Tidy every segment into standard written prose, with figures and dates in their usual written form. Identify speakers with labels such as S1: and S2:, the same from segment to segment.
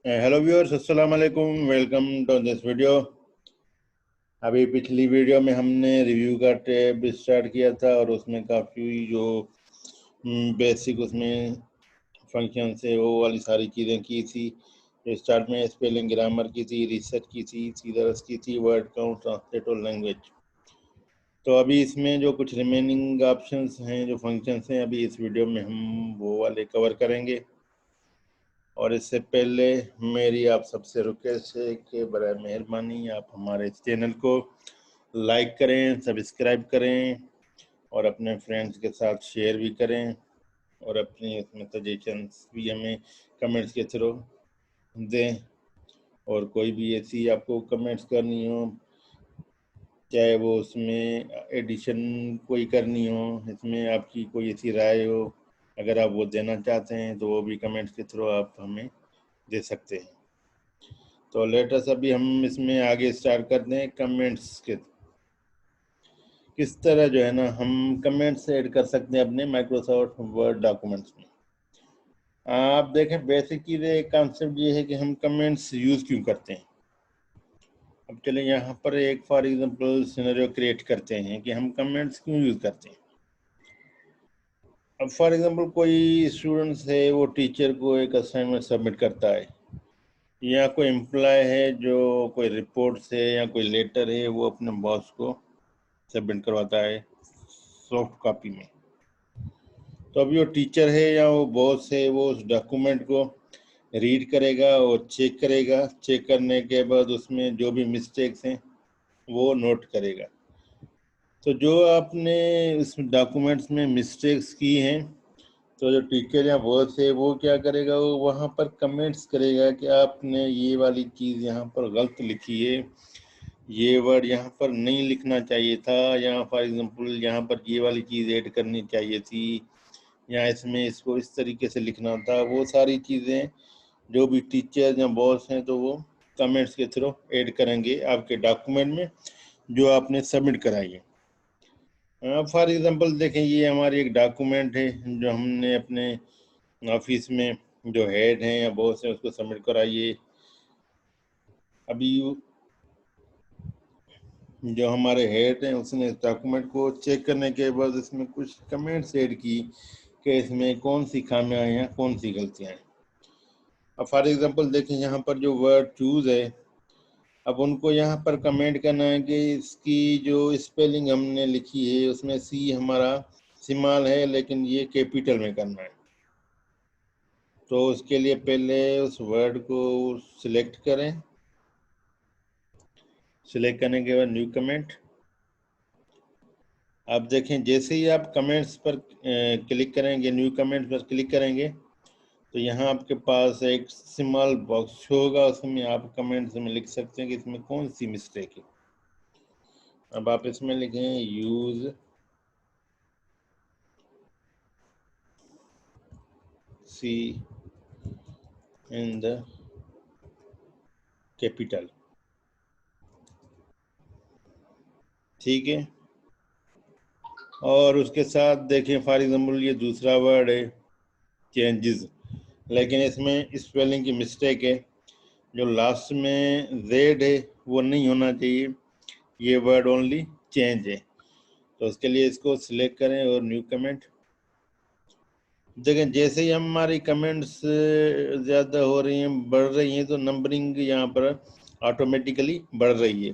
S1: Hello viewers, अस्सलाम वालेकुम। Welcome to this video. अभी पिछली वीडियो में हमने रिव्यू का टैब स्टार्ट किया था और उसमें काफ़ी जो बेसिक उसमें फंक्शन है वो वाली सारी चीज़ें की थी। तो स्टार्ट में स्पेलिंग ग्रामर की थी, रिसर्च की थी, सीधर्स की थी, वर्ड काउंट, ट्रांसलेट और लैंग्वेज। तो अभी इसमें जो कुछ रिमेनिंग ऑप्शंस हैं, जो फंक्शंस हैं, अभी इस वीडियो में हम वो वाले कवर करेंगे। और इससे पहले मेरी आप सबसे रिक्वेस्ट है कि बराए मेहरबानी आप हमारे चैनल को लाइक करें, सब्सक्राइब करें और अपने फ्रेंड्स के साथ शेयर भी करें और अपनी इसमें सजेशंस भी हमें कमेंट्स के थ्रू दें। और कोई भी ऐसी आपको कमेंट्स करनी हो, चाहे वो उसमें एडिशन कोई करनी हो, इसमें आपकी कोई ऐसी राय हो, अगर आप वो देना चाहते हैं तो वो भी कमेंट्स के थ्रू आप हमें दे सकते हैं। तो लेटेस्ट अभी हम इसमें आगे स्टार्ट करते हैं कमेंट्स के। किस तरह जो है ना हम कमेंट्स ऐड कर सकते हैं अपने माइक्रोसॉफ्ट वर्ड डॉक्यूमेंट्स में। आप देखें, बेसिक चीज़ एक कॉन्सेप्ट ये है कि हम कमेंट्स यूज़ क्यों करते हैं। अब चले यहाँ पर एक फॉर एग्जांपल सिनेरियो क्रिएट करते हैं कि हम कमेंट्स क्यों यूज़ करते हैं। अब फॉर एग्जांपल कोई स्टूडेंट्स है, वो टीचर को एक असाइनमेंट सबमिट करता है, या कोई एम्प्लॉय है जो कोई रिपोर्ट है या कोई लेटर है वो अपने बॉस को सबमिट करवाता है सॉफ्ट कॉपी में। तो अभी वो टीचर है या वो बॉस है, वो उस डॉक्यूमेंट को रीड करेगा और चेक करेगा। चेक करने के बाद उसमें जो भी मिस्टेक्स हैं वो नोट करेगा। तो जो आपने इस डॉक्यूमेंट्स में मिस्टेक्स की हैं, तो जो टीचर या बॉस है वो क्या करेगा, वो वहाँ पर कमेंट्स करेगा कि आपने ये वाली चीज़ यहाँ पर गलत लिखी है, ये वर्ड यहाँ पर नहीं लिखना चाहिए था, या फॉर एग्जांपल यहाँ पर ये वाली चीज़ ऐड करनी चाहिए थी, या इसमें इसको इस तरीके से लिखना था। वो सारी चीज़ें जो भी टीचर या बॉस हैं तो वो कमेंट्स के थ्रू ऐड करेंगे आपके डॉक्यूमेंट में जो आपने सबमिट कराई है। फॉर एग्जांपल देखें, ये हमारी एक डॉक्यूमेंट है जो हमने अपने ऑफिस में जो हेड हैं या बॉस हैं उसको सबमिट कराइए। अभी जो हमारे हेड हैं उसने इस डॉक्यूमेंट को चेक करने के बाद इसमें कुछ कमेंट्स ऐड की कि इसमें कौन सी खामियां हैं, कौन सी गलतियां हैं। अब फॉर एग्जांपल देखें, यहाँ पर जो वर्ड चूज है, अब उनको यहाँ पर कमेंट करना है कि इसकी जो स्पेलिंग हमने लिखी है उसमें सी हमारा स्मॉल है लेकिन ये कैपिटल में करना है। तो उसके लिए पहले उस वर्ड को सिलेक्ट करें। सिलेक्ट करने के बाद न्यू कमेंट। आप देखें, जैसे ही आप कमेंट्स पर क्लिक करेंगे, न्यू कमेंट्स पर क्लिक करेंगे, तो यहाँ आपके पास एक स्मॉल बॉक्स होगा, उसमें आप कमेंट्स में लिख सकते हैं कि इसमें कौन सी मिस्टेक है। अब आप इसमें लिखें use C in the capital. ठीक है। और उसके साथ देखें, फॉर एग्जाम्पल ये दूसरा वर्ड है चेंजेस, लेकिन इसमें स्पेलिंग की मिस्टेक है। जो लास्ट में जेड है वो नहीं होना चाहिए, ये वर्ड ओनली चेंज है। तो उसके लिए इसको सिलेक्ट करें और न्यू कमेंट। देखें, जैसे ही हमारी कमेंट्स ज़्यादा हो रही हैं, बढ़ रही हैं, तो नंबरिंग यहाँ पर ऑटोमेटिकली बढ़ रही है।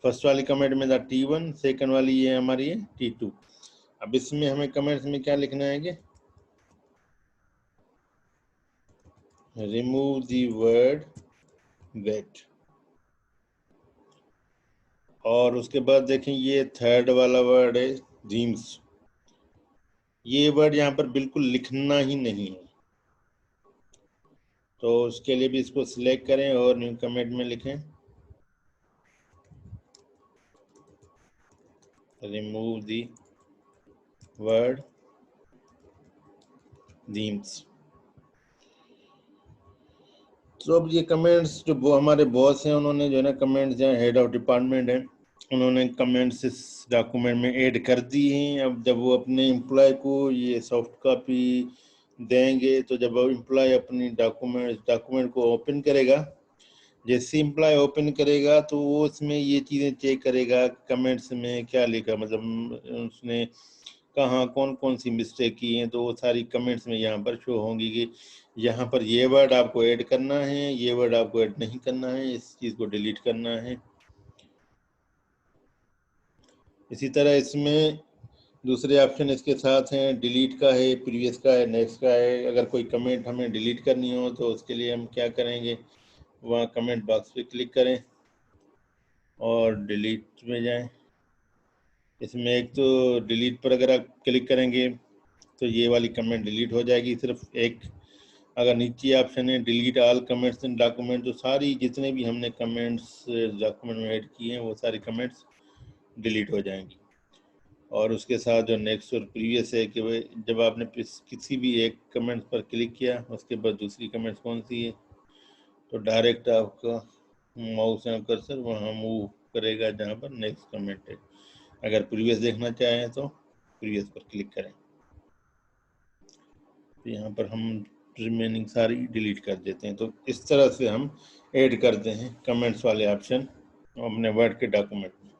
S1: फर्स्ट वाली कमेंट में था T1, सेकंड वाली ये हमारी है T2। अब इसमें हमें कमेंट्स में क्या लिखना है कि रिमूव द वर्ड वेट। और उसके बाद देखें, ये थर्ड वाला वर्ड है ड्रीम्स। ये वर्ड यहाँ पर बिल्कुल लिखना ही नहीं है। तो उसके लिए भी इसको सिलेक्ट करें और न्यू कमेंट में लिखें रिमूव दी वर्ड ड्रीम्स। तो अब ये कमेंट्स जो वो हमारे बॉस हैं, उन्होंने जो है ना कमेंट्स, या हेड ऑफ डिपार्टमेंट है, उन्होंने कमेंट्स इस डॉक्यूमेंट में ऐड कर दी हैं। अब जब वो अपने एम्प्लॉय को ये सॉफ्ट कॉपी देंगे तो जब एम्प्लॉय अपनी डॉक्यूमेंट को ओपन करेगा, जैसे एम्प्लॉय ओपन करेगा तो वो उसमें ये चीज़ें चेक करेगा, कमेंट्स में क्या लिखा, मतलब उसने कहाँ कौन कौन सी मिस्टेक की हैं, तो वो सारी कमेंट्स में यहाँ पर शो होंगी कि यहाँ पर ये वर्ड आपको ऐड करना है, ये वर्ड आपको ऐड नहीं करना है, इस चीज़ को डिलीट करना है। इसी तरह इसमें दूसरे ऑप्शन इसके साथ हैं, डिलीट का है, प्रीवियस का है, नेक्स्ट का है। अगर कोई कमेंट हमें डिलीट करनी हो तो उसके लिए हम क्या करेंगे, वहाँ कमेंट बॉक्स पे क्लिक करें और डिलीट में जाएं। इसमें एक तो डिलीट पर अगर आप क्लिक करेंगे तो ये वाली कमेंट डिलीट हो जाएगी, सिर्फ एक। अगर नीचे ऑप्शन है delete all comments in document, तो सारी जितने भी हमने कमेंट्स डॉक्यूमेंट में ऐड किए हैं वो सारी कमेंट्स डिलीट हो जाएंगी। और उसके साथ जो नेक्स्ट और प्रीवियस है कि भाई जब आपने किसी भी एक कमेंट पर क्लिक किया उसके बाद दूसरी कमेंट्स कौन सी है, तो डायरेक्ट आपका माउस या कर्सर वहाँ मूव करेगा जहाँ पर नेक्स्ट कमेंट है। अगर प्रीवियस देखना चाहें तो प्रीवियस पर क्लिक करें, तो यहाँ पर हम रिमेनिंग सारी डिलीट कर देते हैं। तो इस तरह से हम ऐड करते हैं कमेंट्स वाले ऑप्शन अपने वर्ड के डॉक्यूमेंट में।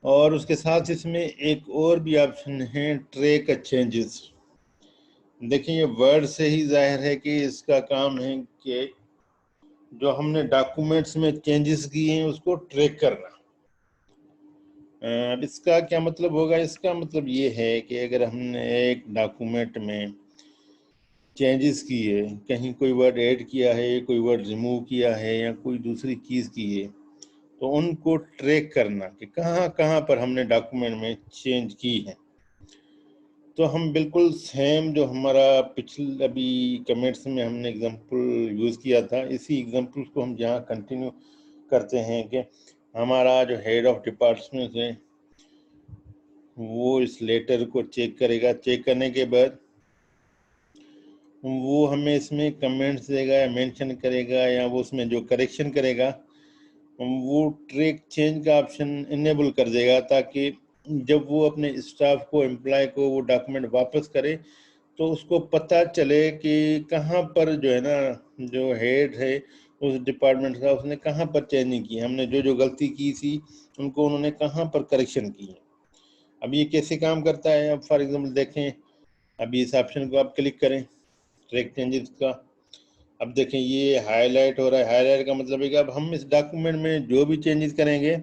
S1: और उसके साथ इसमें एक और भी ऑप्शन है, ट्रैक चेंजेस। देखिए ये वर्ड से ही जाहिर है कि इसका काम है कि जो हमने डॉक्यूमेंट्स में चेंजेस किए हैं उसको ट्रैक करना। अब इसका क्या मतलब होगा, इसका मतलब ये है कि अगर हमने एक डॉक्यूमेंट में चेंजेस किए, कहीं कोई वर्ड ऐड किया है, कोई वर्ड रिमूव किया है या कोई दूसरी चीज़ की है, तो उनको ट्रैक करना कि कहाँ कहाँ पर हमने डॉक्यूमेंट में चेंज की है। तो हम बिल्कुल सेम जो हमारा पिछले अभी कमेंट्स में हमने एग्जांपल यूज़ किया था, इसी एग्जांपल को हम यहाँ कंटिन्यू करते हैं कि हमारा जो हेड ऑफ डिपार्टमेंट है वो इस लेटर को चेक करेगा। चेक करने के बाद वो हमें इसमें कमेंट्स देगा या मेंशन करेगा, या वो उसमें जो करेक्शन करेगा वो ट्रैक चेंज का ऑप्शन इनेबल कर देगा, ताकि जब वो अपने स्टाफ को, एम्प्लॉय को वो डॉक्यूमेंट वापस करे तो उसको पता चले कि कहाँ पर जो है ना, जो हेड है उस डिपार्टमेंट का, उसने कहाँ पर चेंजिंग की, हमने जो जो गलती की थी उनको उन्होंने कहाँ पर करेक्शन की है। अब ये कैसे काम करता है, अब फॉर एग्जांपल देखें, अभी इस ऑप्शन को आप क्लिक करें ट्रैक चेंजेस का। अब देखें ये हाईलाइट हो रहा है। हाईलाइट का मतलब है कि अब हम इस डॉक्यूमेंट में जो भी चेंजेस करेंगे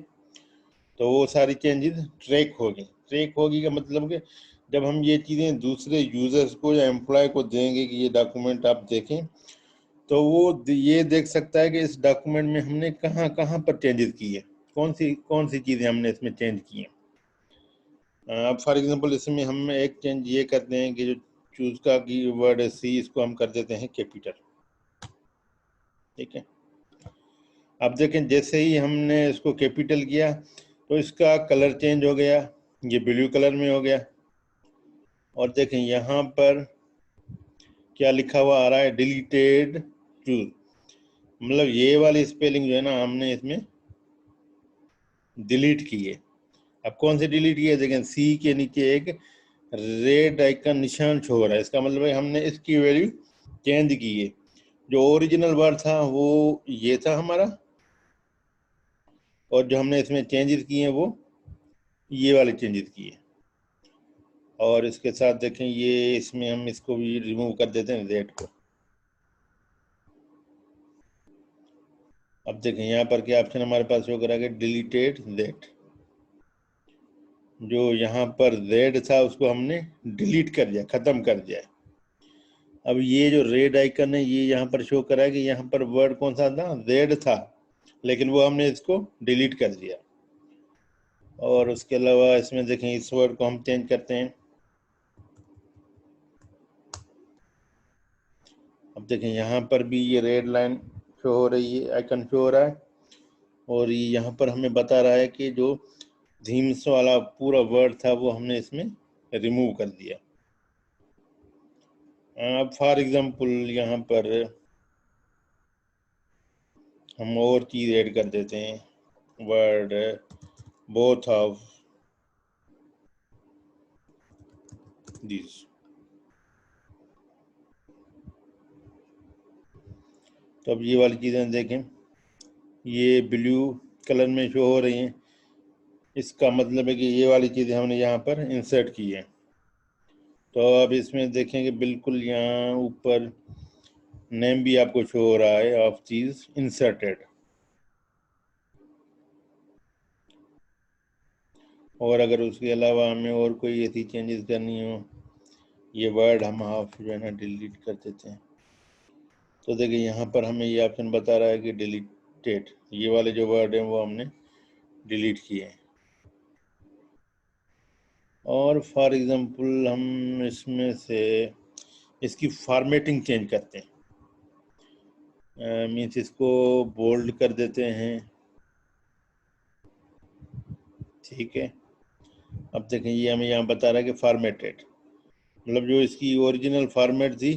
S1: तो वो सारी चेंजेस ट्रैक होगी। ट्रैक होगी का मतलब कि जब हम ये चीज़ें दूसरे यूजर्स को या एम्प्लॉय को देंगे कि ये डॉक्यूमेंट आप देखें, तो वो ये देख सकता है कि इस डॉक्यूमेंट में हमने कहाँ कहाँ पर चेंजेस की है, कौन सी चीज़ें हमने इसमें चेंज की हैं। अब फॉर एग्जांपल इसमें हम एक चेंज ये करते हैं कि जो चूज का की वर्ड है सी, इसको हम कर देते हैं कैपिटल। ठीक है, अब देखें जैसे ही हमने इसको कैपिटल किया तो इसका कलर चेंज हो गया, ये ब्लू कलर में हो गया। और देखें यहाँ पर क्या लिखा हुआ आ रहा है, डिलीटेड चूज, मतलब ये वाली स्पेलिंग जो है ना हमने इसमें डिलीट की है। अब कौन से डिलीट किया, देखें सी के नीचे एक रेड आइकन निशान शो हो रहा है, इसका मतलब है हमने इसकी वैल्यू चेंज की है। जो ओरिजिनल वर्ड था वो ये था हमारा, और जो हमने इसमें चेंजेस किए हैं वो ये वाले चेंजेस किए। और इसके साथ देखें ये इसमें हम इसको भी रिमूव कर देते हैं जेड को। अब देखें यहाँ पर क्या ऑप्शन हमारे पास शो करा, डिलीटेड जेड। जो यहाँ पर जेड था उसको हमने डिलीट कर दिया, खत्म कर दिया। अब ये जो रेड आइकन है ये यहाँ पर शो करा है कि यहाँ पर वर्ड कौन सा था, जेड था, लेकिन वो हमने इसको डिलीट कर दिया। और उसके अलावा इसमें देखें इस वर्ड को हम चेंज करते हैं। अब देखें यहाँ पर भी ये रेड लाइन शो हो रही है, आइकन शो हो रहा है, और ये यहाँ पर हमें बता रहा है कि जो थीम्स वाला पूरा वर्ड था वो हमने इसमें रिमूव कर दिया। अब फॉर एग्जांपल यहाँ पर हम और चीज़ ऐड कर देते हैं, वर्ड बोथ ऑफ दिस। तो अब ये वाली चीज़ें देखें, ये ब्लू कलर में शो हो रही हैं, इसका मतलब है कि ये वाली चीज़ें हमने यहाँ पर इंसर्ट की है। तो अब इसमें देखेंगे बिल्कुल यहाँ ऊपर नेम भी आपको शो हो रहा है ऑफ चीज़ इंसर्टेड। और अगर उसके अलावा हमें और कोई ऐसी चेंजेस करनी हो, ये वर्ड हम हाफ जो है ना डिलीट कर देते हैं। तो देखिए यहाँ पर हमें ये ऑप्शन बता रहा है कि डिलीटेड, ये वाले जो वर्ड हैं वो हमने डिलीट किए हैं। और फॉर एग्जांपल हम इसमें से इसकी फॉर्मेटिंग चेंज करते हैं, मीन्स इसको बोल्ड कर देते हैं, ठीक है। अब देखें ये हमें यहाँ बता रहा है कि फॉर्मेटेड, मतलब जो इसकी ओरिजिनल फॉर्मेट थी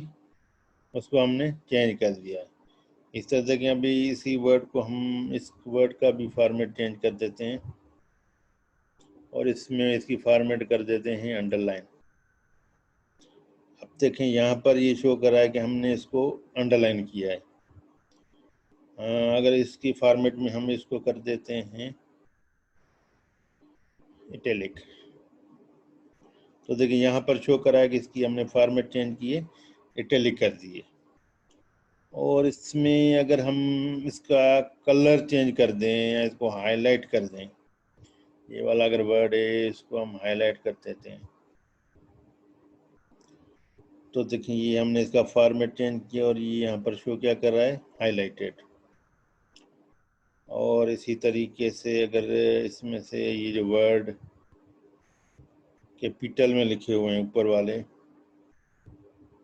S1: उसको हमने चेंज कर दिया है। इस तरह से कि अभी इसी वर्ड को हम इस वर्ड का भी फॉर्मेट चेंज कर देते हैं और इसमें इसकी फॉर्मेट कर देते हैं अंडरलाइन। अब देखें यहाँ पर ये शो कर रहा है कि हमने इसको अंडरलाइन किया है। अगर इसकी फॉर्मेट में हम इसको कर देते हैं इटैलिक, तो देखिए यहाँ पर शो कर रहा है कि इसकी हमने फॉर्मेट चेंज किए, इटैलिक कर दिए। और इसमें अगर हम इसका कलर चेंज कर दें या इसको हाईलाइट कर दें, ये वाला अगर वर्ड है इसको हम हाईलाइट कर देते हैं, तो देखिए ये हमने इसका फॉर्मेट चेंज किया और ये यहाँ पर शो क्या कर रहा है, हाईलाइटेड। और इसी तरीके से अगर इसमें से ये जो वर्ड कैपिटल में लिखे हुए हैं ऊपर वाले,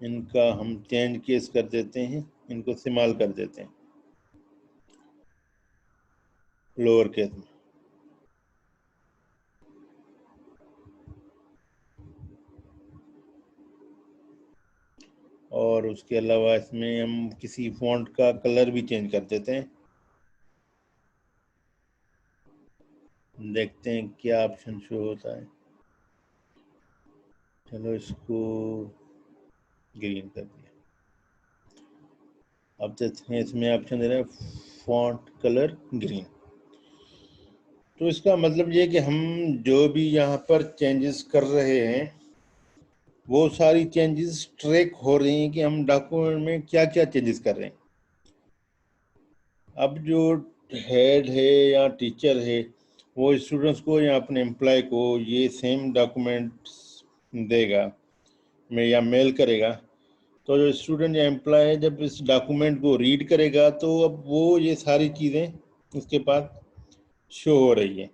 S1: इनका हम चेंज केस कर देते हैं, इनको इस्तेमाल कर देते हैं लोअर केस में। और उसके अलावा इसमें हम किसी फॉन्ट का कलर भी चेंज कर देते हैं। देखते हैं क्या ऑप्शन शो होता है। चलो इसको ग्रीन कर दिया। अब देखते हैं इसमें ऑप्शन दे रहे हैं फॉन्ट कलर ग्रीन। तो इसका मतलब ये कि हम जो भी यहाँ पर चेंजेस कर रहे हैं वो सारी चेंजेस ट्रैक हो रही हैं कि हम डॉक्यूमेंट में क्या क्या चेंजेस कर रहे हैं। अब जो हेड है या टीचर है वो स्टूडेंट्स को या अपने एम्प्लॉय को ये सेम डॉक्यूमेंट्स देगा में या मेल करेगा, तो जो स्टूडेंट या एम्प्लॉय है जब इस डॉक्यूमेंट को रीड करेगा तो अब वो ये सारी चीज़ें उसके पास शो हो रही है।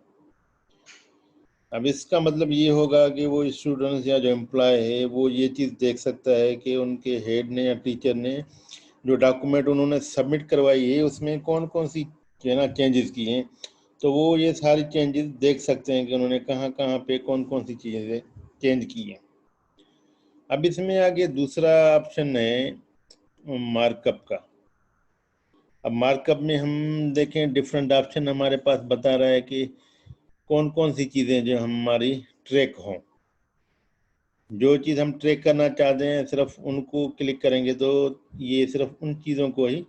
S1: अब इसका मतलब ये होगा कि वो स्टूडेंट्स या जो एम्प्लॉय है वो ये चीज़ देख सकता है कि उनके हेड ने या टीचर ने जो डॉक्यूमेंट उन्होंने सबमिट करवाई है उसमें कौन कौन सी चेंजेस की हैं। तो वो ये सारी चेंजेस देख सकते हैं कि उन्होंने कहाँ कहाँ पे कौन कौन सी चीज़ें चेंज की हैं। अब इसमें आगे दूसरा ऑप्शन है मार्कअप का। अब मार्कअप में हम देखें डिफरेंट ऑप्शन हमारे पास बता रहा है कि कौन कौन सी चीज़ें जो हमारी ट्रैक हों। जो चीज़ हम ट्रैक करना चाहते हैं सिर्फ उनको क्लिक करेंगे तो ये सिर्फ उन चीज़ों को ही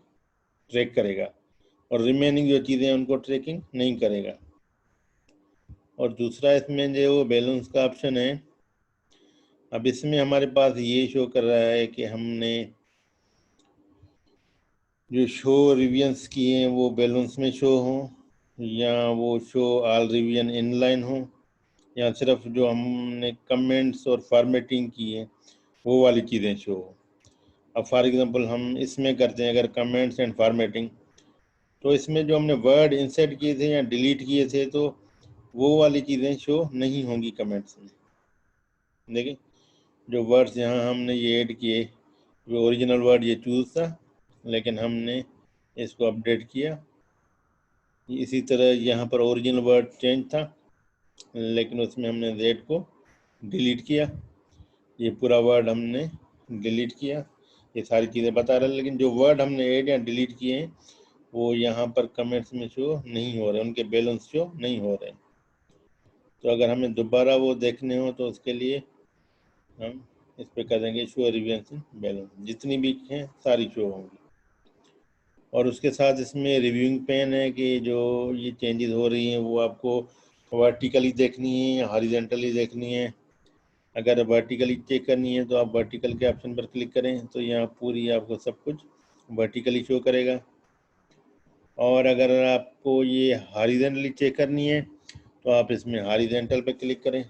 S1: ट्रैक करेगा और रिमेनिंग जो चीज़ें हैं उनको ट्रैकिंग नहीं करेगा। और दूसरा इसमें जो वो बैलेंस का ऑप्शन है, अब इसमें हमारे पास ये शो कर रहा है कि हमने जो शो रिविजन्स किए हैं वो बैलेंस में शो हों या वो शो ऑल रिवीजन इनलाइन हो या सिर्फ जो हमने कमेंट्स और फॉर्मेटिंग की है वो वाली चीज़ें शो हो। अब फॉर एग्जांपल हम इसमें करते हैं अगर कमेंट्स एंड फॉर्मेटिंग, तो इसमें जो हमने वर्ड इंसर्ट किए थे या डिलीट किए थे तो वो वाली चीज़ें शो नहीं होंगी कमेंट्स में। देखिए जो वर्ड्स यहाँ हमने ये ऐड किए, वो ओरिजिनल वर्ड ये चूज़ था लेकिन हमने इसको अपडेट किया। इसी तरह यहाँ पर ओरिजिनल वर्ड चेंज था लेकिन उसमें हमने जेड को डिलीट किया, ये पूरा वर्ड हमने डिलीट किया। ये सारी चीज़ें बता रहे हैं लेकिन जो वर्ड हमने ऐड या डिलीट किए हैं वो यहाँ पर कमेंट्स में शो नहीं हो रहे, उनके बैलेंस शो नहीं हो रहे। तो अगर हमें दोबारा वो देखने हो तो उसके लिए हम इस पर करेंगे शो रिविजन बैलेंस, जितनी भी हैं सारी शो होंगी। और उसके साथ इसमें रिव्यूइंग पेन है कि जो ये चेंजेस हो रही हैं वो आपको वर्टिकली देखनी है या हॉरिजेंटली देखनी है। अगर वर्टिकली चेक करनी है तो आप वर्टिकल के ऑप्शन पर क्लिक करें तो यहाँ पूरी आपको सब कुछ वर्टिकली शो करेगा। और अगर आपको ये हॉरिजेंटली चेक करनी है तो आप इसमें हॉरिजेंटल पे क्लिक करें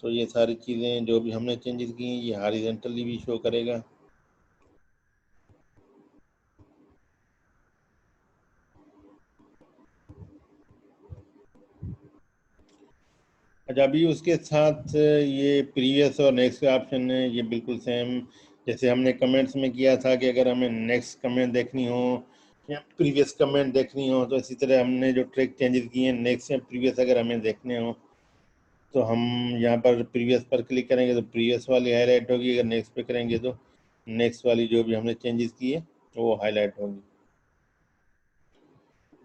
S1: तो ये सारी चीज़ें जो भी हमने चेंजेस की हैं ये हॉरिजेंटली भी शो करेगा। अच्छा, अभी उसके साथ ये प्रीवियस और नेक्स्ट का ऑप्शन है, ये बिल्कुल सेम जैसे हमने कमेंट्स में किया था कि अगर हमें नेक्स्ट कमेंट देखनी हो या प्रीवियस कमेंट देखनी हो तो इसी तरह हमने जो ट्रैक चेंजेस किए हैं नेक्स्ट या प्रीवियस अगर हमें देखने हो तो हम यहाँ पर प्रीवियस पर क्लिक करेंगे तो प्रीवियस वाली हाईलाइट होगी, अगर नेक्स्ट पे करेंगे तो नेक्स्ट वाली जो भी हमने चेंजेस किए वो हाईलाइट होगी।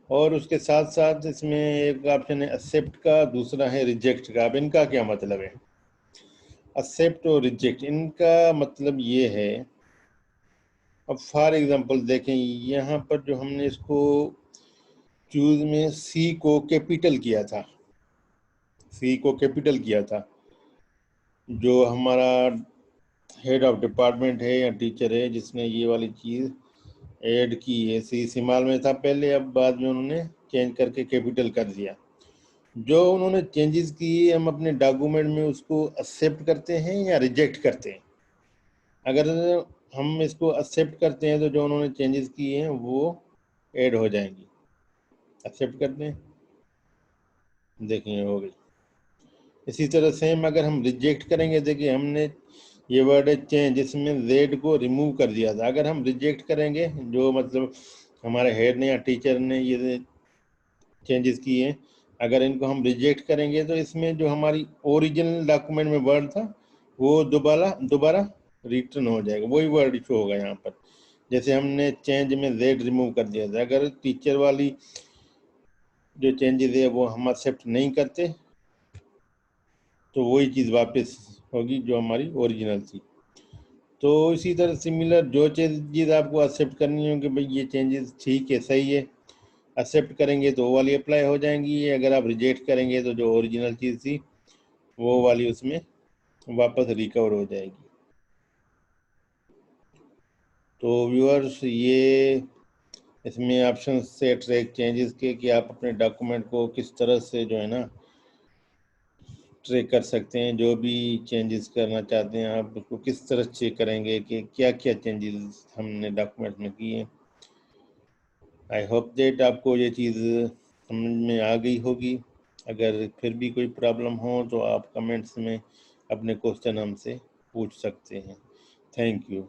S1: और उसके साथ साथ इसमें एक ऑप्शन है एक्सेप्ट का, दूसरा है रिजेक्ट का। अब इनका क्या मतलब है? एक्सेप्ट और रिजेक्ट, इनका मतलब ये है, अब फॉर एग्जांपल देखें यहाँ पर जो हमने इसको चूज में सी को कैपिटल किया था, सी को कैपिटल किया था, जो हमारा हेड ऑफ डिपार्टमेंट है या टीचर है जिसने ये वाली चीज़ ऐड की है, सी स्मॉल में था पहले, अब बाद में उन्होंने चेंज करके कैपिटल कर दिया। जो उन्होंने चेंजेस किए हम अपने डॉक्यूमेंट में उसको एक्सेप्ट करते हैं या रिजेक्ट करते हैं। अगर हम इसको एक्सेप्ट करते हैं तो जो उन्होंने चेंजेस किए हैं वो ऐड हो जाएंगी। एक्सेप्ट करते हैं, देखिए हो गई। इसी तरह सेम अगर हम रिजेक्ट करेंगे, देखिए हमने ये वर्ड है चेंज, इसमें जेड को रिमूव कर दिया था। अगर हम रिजेक्ट करेंगे, जो मतलब हमारे हेड ने या टीचर ने ये चेंजेस किए हैं, अगर इनको हम रिजेक्ट करेंगे तो इसमें जो हमारी ओरिजिनल डॉक्यूमेंट में वर्ड था वो दोबारा दोबारा रिटर्न हो जाएगा, वही वर्ड शो होगा यहाँ पर। जैसे हमने चेंज में जेड रिमूव कर दिया था, अगर टीचर वाली जो चेंजेस है वो हम एक्सेप्ट नहीं करते तो वही चीज़ वापस होगी जो हमारी ओरिजिनल थी। तो इसी तरह सिमिलर जो चीज़ आपको एक्सेप्ट करनी होगी, भाई ये चेंजेस ठीक है सही है, एक्सेप्ट करेंगे तो वो वाली अप्लाई हो जाएंगी। अगर आप रिजेक्ट करेंगे तो जो ओरिजिनल चीज़ थी वो वाली उसमें वापस रिकवर हो जाएगी। तो व्यूअर्स ये इसमें ऑप्शन से ट्रैक चेंजेस के कि आप अपने डॉक्यूमेंट को किस तरह से जो है ना ट्रैक कर सकते हैं। जो भी चेंजेस करना चाहते हैं आप उसको किस तरह चेक करेंगे कि क्या क्या चेंजेस हमने डॉक्यूमेंट में किए। आई होप दैट आपको ये चीज़ समझ में आ गई होगी। अगर फिर भी कोई प्रॉब्लम हो तो आप कमेंट्स में अपने क्वेश्चन हमसे पूछ सकते हैं। Thank you.